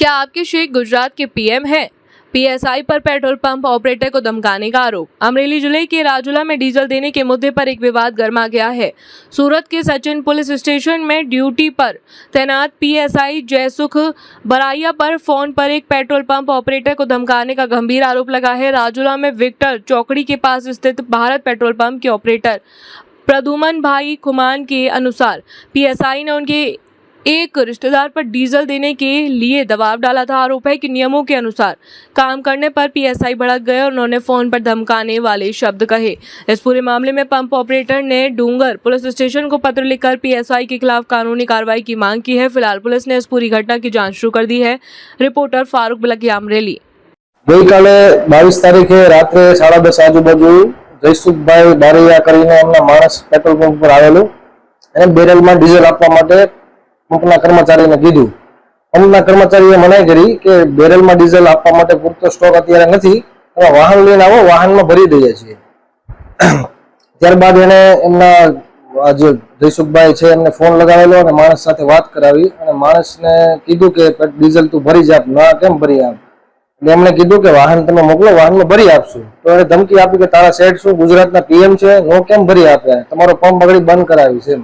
क्या आपके शेख गुजरात के पीएम हैं? पीएसआई पर पेट्रोल पंप ऑपरेटर को धमकाने का आरोप। अमरेली जिले के राजूला में डीजल देने के मुद्दे पर एक विवाद गर्मा गया है। सूरत के सचिन पुलिस स्टेशन में ड्यूटी पर तैनात पीएसआई जयसुख बराइया पर फोन पर एक पेट्रोल पंप ऑपरेटर को धमकाने का गंभीर आरोप लगा है। राजूला में विक्टर चौकड़ी के पास स्थित भारत पेट्रोल पंप के ऑपरेटर प्रदुमन भाई खुमान के अनुसार पीएसआई ने उनके एक रिश्तेदार पर डीजल देने के लिए दबाव डाला था। आरोप है कि नियमों के अनुसार काम करने पर पीएसआई भड़क गए और उन्होंने फोन पर धमकाने वाले शब्द कहे। इस पूरे मामले में पंप ऑपरेटर ने डूंगर पुलिस स्टेशन को पत्र लिखकर पीएसआई के खिलाफ कानूनी कार्रवाई की मांग की है। फिलहाल पुलिस ने इस पूरी घटना की जांच शुरू कर दी है। रिपोर्टर फारूक बलकिया, अमरेली। ગઈકાલે 22 તારીખે રાત્રે 10:30 આજુબાજુ જયસુખભાઈ બારૈયા કરીને એમના માણસ પેટ્રોલ પંપ પર આવેલો અને બેરલમાં ડીઝલ આપવા માટે પંપના કર્મચારીને કીધું. પંપના કર્મચારીએ મનાઈ કરી કે બેરલમાં ડીઝલ આપવા માટે પૂરતો સ્ટોક અત્યારે નથી, તમે વાહન લઈને આવો, વાહનમાં ભરી દઈએ છીએ. ત્યારબાદ એને એમના જે જયસુખભાઈ છે એમને ફોન લગાવેલો અને માણસ સાથે વાત કરાવી અને માણસને કીધું કે ડીઝલ તું ભરી જા. ના, કેમ ભરી આપ? એટલે એમણે કીધું કે વાહન તમે મોકલો, વાહનમાં ભરી આપશું. તો એને ધમકી આપી કે તારા સેટ શું ગુજરાતના પીએમ છે, નો કેમ ભરી આપે, તમારો પંપ આગળ બંધ કરાવી છે.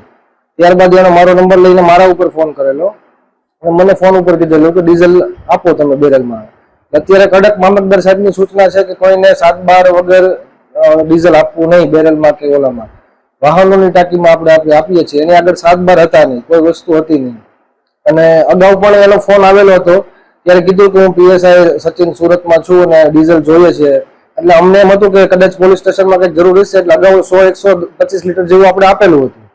ત્યારબાદ એનો મારો નંબર લઈને મારા ઉપર ફોન કરેલો અને મને ફોન ઉપર કીધેલું કે ડીઝલ આપો તમે બેરલમાં. અત્યારે કડક મામલતદાર સાહેબની સૂચના છે કે કોઈને 7-12 વગર ડીઝલ આપવું નહીં બેરલમાં કે ઓલામાં. વાહનોની ટાંકીમાં આપણે આપીએ છીએ, એની આગળ 7-12 હતા નહીં, કોઈ વસ્તુ હતી નહીં. અને અગાઉ પણ એનો ફોન આવેલો હતો, ત્યારે કીધું કે હું પીએસઆઈ સચિન સુરતમાં છું અને ડીઝલ જોઈએ છે. એટલે અમને એમ હતું કે કદાચ પોલીસ સ્ટેશનમાં કંઈક જરૂર હશે, એટલે અગાઉ 100-125 લીટર જેવું આપણે આપેલું હતું.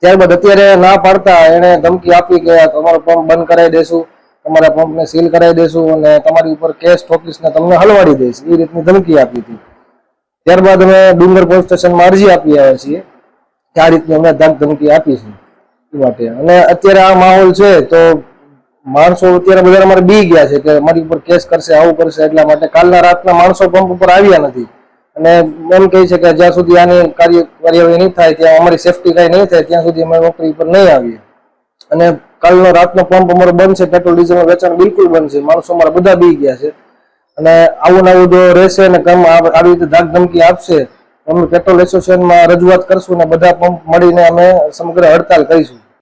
ત્યારબાદ અત્યારે ના પાડતા એને ધમકી આપી કે તમારો પંપ બંધ કરાવી દેશું, તમારા પંપને સીલ કરાવી દેશું અને તમારી ઉપર કેસ ઠોકીશ ને તમને હલવાડી દઈશ, એ રીતની ધમકી આપી હતી. ત્યારબાદ અમે ડુંગર પોલીસ સ્ટેશનમાં અરજી આપી આવ્યા છીએ કે આ રીતની અમને ધમકી આપી છે એ માટે. અને અત્યારે આ માહોલ છે તો માણસો અત્યારે બધા અમારે બી ગયા છે કે અમારી ઉપર કેસ કરશે, આવું કરશે. એટલા માટે કાલના રાતના માણસો પંપ ઉપર આવ્યા નથી અને એમ કહે છે કે જ્યાં સુધી આની કાર્યવાહી નહીં થાય, ત્યાં અમારી સેફટી કાંઈ નહીં થાય, ત્યાં સુધી અમે નોકરી પર નહીં આવીએ. અને કાલનો રાતનો પંપ અમારો બંધ છે, પેટ્રોલ ડીઝલનું વેચાણ બિલકુલ બંધ છે. માણસો અમારા બધા બી ગયા છે અને આવું ને આવું જો રહેશે અને આવી રીતે ધાક ધમકી આપશે, અમે પેટ્રોલ એસોસિએશનમાં રજૂઆત કરશું ને બધા પંપ મળીને અમે સમગ્ર હડતાલ કરીશું.